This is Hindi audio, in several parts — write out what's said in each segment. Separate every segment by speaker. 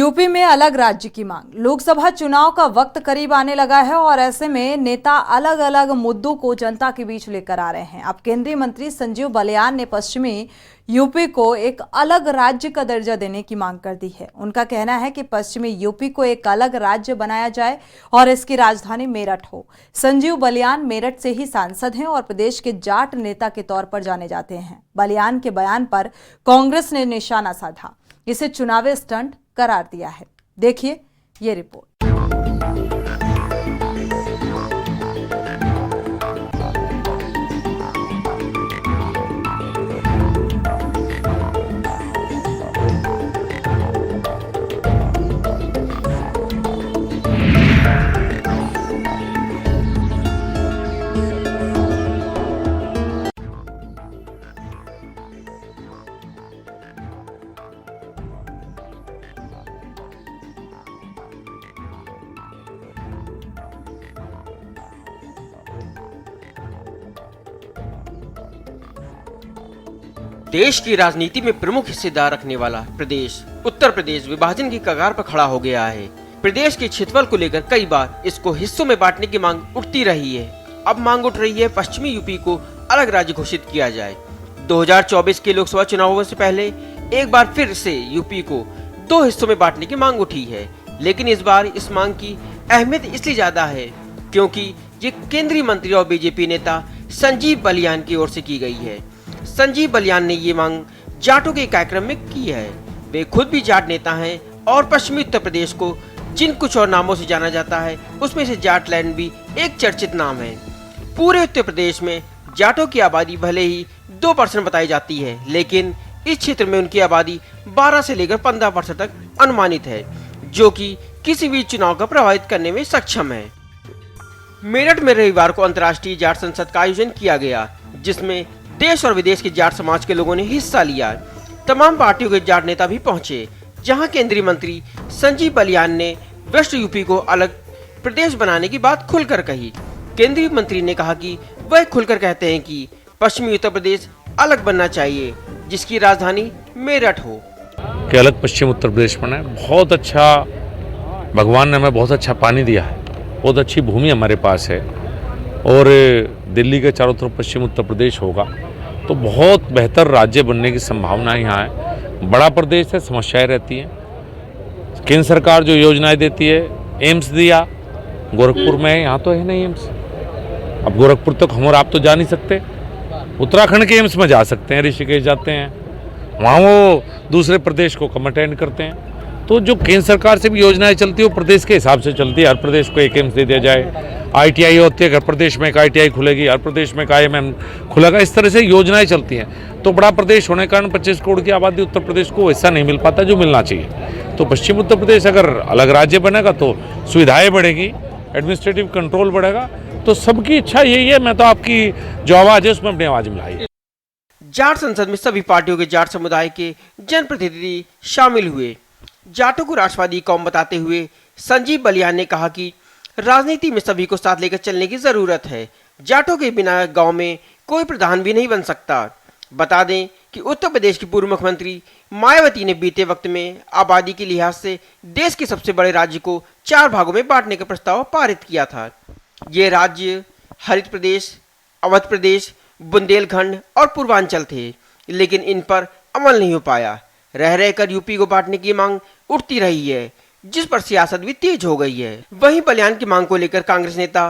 Speaker 1: यूपी में अलग राज्य की मांग। लोकसभा चुनाव का वक्त करीब आने लगा है और ऐसे में नेता अलग अलग मुद्दों को जनता के बीच लेकर आ रहे हैं। अब केंद्रीय मंत्री संजीव बलियान ने पश्चिमी यूपी को एक अलग राज्य का दर्जा देने की मांग कर दी है। उनका कहना है कि पश्चिमी यूपी को एक अलग राज्य बनाया जाए और इसकी राजधानी मेरठ हो। संजीव बलियान मेरठ से ही सांसद हैं और प्रदेश के जाट नेता के तौर पर जाने जाते हैं। बलियान के बयान पर कांग्रेस ने निशाना साधा, इसे चुनावी स्टंट करार दिया है। देखिए ये रिपोर्ट।
Speaker 2: देश की राजनीति में प्रमुख हिस्सेदार रखने वाला प्रदेश उत्तर प्रदेश विभाजन की कगार पर खड़ा हो गया है। प्रदेश के क्षेत्रफल को लेकर कई बार इसको हिस्सों में बांटने की मांग उठती रही है। अब मांग उठ रही है पश्चिमी यूपी को अलग राज्य घोषित किया जाए। 2024 के लोकसभा चुनावों से पहले एक बार फिर से यूपी को 2 हिस्सों में बांटने की मांग उठी है, लेकिन इस बार इस मांग की अहमियत इसलिए ज्यादा है क्योंकि ये केंद्रीय मंत्री और बीजेपी नेता संजीव बलियान की ओर से की गई है। संजीव बलियान ने ये मांग जाटों के कार्यक्रम में की है। वे खुद भी जाट नेता हैं और पश्चिमी उत्तर प्रदेश को जिन कुछ और नामों से जाना जाता है उसमें से जाटलैंड भी एक चर्चित नाम है। पूरे उत्तर प्रदेश में जाटों की आबादी भले ही 2% बताई जाती है, लेकिन इस क्षेत्र में उनकी आबादी 12 से लेकर 15% तक अनुमानित है, जो कि किसी भी चुनाव को प्रभावित करने में सक्षम है। मेरठ में रविवार को अंतर्राष्ट्रीय जाट संसद का आयोजन किया गया, जिसमें देश और विदेश के जाट समाज के लोगों ने हिस्सा लिया। तमाम पार्टियों के जाट नेता भी पहुंचे, जहां केंद्रीय मंत्री संजीव बलियान ने वेस्ट यूपी को अलग प्रदेश बनाने की बात खुलकर कही। केंद्रीय मंत्री ने कहा कि वह खुलकर कहते हैं कि पश्चिमी उत्तर प्रदेश अलग बनना चाहिए, जिसकी राजधानी मेरठ हो।
Speaker 3: कि अलग पश्चिम उत्तर प्रदेश बना, बहुत अच्छा, भगवान ने हमें बहुत अच्छा पानी दिया है, बहुत अच्छी भूमि हमारे पास है और दिल्ली के चारों तरफ पश्चिम उत्तर प्रदेश होगा तो बहुत बेहतर राज्य बनने की संभावना यहाँ है। बड़ा प्रदेश है, समस्याएं रहती हैं। केंद्र सरकार जो योजनाएं देती है, एम्स दिया गोरखपुर में, यहाँ तो है नहीं एम्स। अब गोरखपुर तक हम और आप तो जा नहीं सकते, उत्तराखंड के एम्स में जा सकते हैं, ऋषिकेश जाते हैं, वहाँ वो दूसरे प्रदेश को कम अटेंड करते हैं। तो जो केंद्र सरकार से भी योजनाएं चलती है वो प्रदेश के हिसाब से चलती है। हर प्रदेश को एक एम्स दे दिया जाए, ITI होती है, हर प्रदेश में एक ITI खुलेगी, हर प्रदेश में एक IMM खुलेगा, इस तरह से योजनाएं चलती हैं। तो बड़ा प्रदेश होने के कारण 25 करोड़ की आबादी उत्तर प्रदेश को ऐसा नहीं मिल पाता जो मिलना चाहिए। तो पश्चिम उत्तर प्रदेश अगर अलग राज्य बनेगा तो सुविधाएं बढ़ेगी, एडमिनिस्ट्रेटिव कंट्रोल बढ़ेगा। तो सबकी इच्छा यही है। मैं तो आपकी जो आवाज़ है उसमें अपनी आवाज़ मिलाई।
Speaker 2: जाट संसद में सभी पार्टियों के जाट समुदाय के जनप्रतिनिधि शामिल हुए। जाटों को राष्ट्रवादी कौम बताते हुए संजीव बलियान ने कहा कि राजनीति में सभी को साथ लेकर चलने की जरूरत है। जाटों के बिना गांव में कोई प्रधान भी नहीं बन सकता। बता दें कि उत्तर प्रदेश की पूर्व मुख्यमंत्री मायावती ने बीते वक्त में आबादी के लिहाज से देश के सबसे बड़े राज्य को 4 भागों में बांटने का प्रस्ताव पारित किया था। ये राज्य हरित प्रदेश, अवध प्रदेश, बुंदेलखंड और पूर्वांचल थे, लेकिन इन पर अमल नहीं हो पाया। रह रहकर यूपी को बांटने की मांग उठती रही है, जिस पर सियासत भी तेज हो गई है। वहीं बलियान की मांग को लेकर कांग्रेस नेता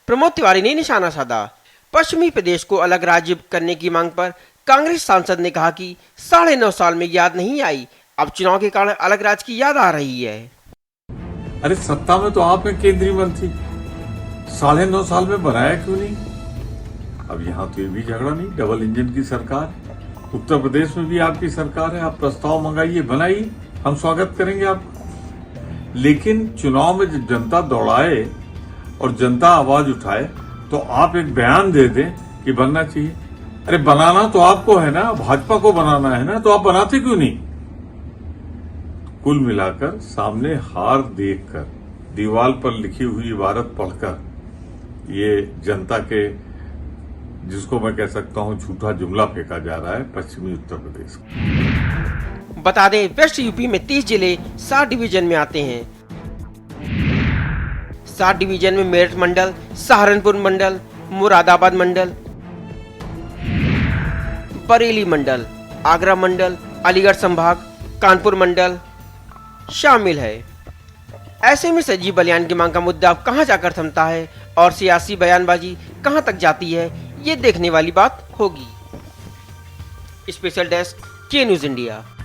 Speaker 2: प्रमोद तिवारी ने निशाना साधा। पश्चिमी प्रदेश को अलग राज्य करने की मांग पर कांग्रेस सांसद ने कहा कि 9.5 साल में याद नहीं आई, अब चुनाव के कारण अलग राज्य की याद आ रही है।
Speaker 4: अरे सत्ता में तो आप हैं केंद्रीय मंत्री, 9.5 साल में बनाया क्यों नहीं? अब यहाँ तो ये भी झगड़ा नहीं, डबल इंजन की सरकार, उत्तर प्रदेश में भी आपकी सरकार है, आप प्रस्ताव मंगाइए, बनाइए, हम स्वागत करेंगे आपका। लेकिन चुनाव में जब जनता दौड़ाए और जनता आवाज उठाए तो आप एक बयान दे दें कि बनना चाहिए। अरे बनाना तो आपको है ना, भाजपा को बनाना है ना, तो आप बनाते क्यों नहीं? कुल मिलाकर सामने हार देखकर, दीवार पर लिखी हुई इबारत पढ़कर ये जनता के जिसको मैं कह सकता हूं झूठा जुमला फेंका जा रहा है पश्चिमी उत्तर प्रदेश।
Speaker 2: बता दें, वेस्ट यूपी में 30 जिले 7 डिवीजन में आते हैं। 7 डिवीजन में मेरठ मंडल, सहारनपुर मंडल, मुरादाबाद मंडल, बरेली मंडल, आगरा मंडल, अलीगढ़ संभाग, कानपुर मंडल शामिल है। ऐसे में संजीव बलियान की मांग का मुद्दा अब कहां जाकर थमता है और सियासी बयानबाजी कहां तक जाती है, ये देखने वाली बात होगी। स्पेशल डेस्क, के न्यूज़ इंडिया।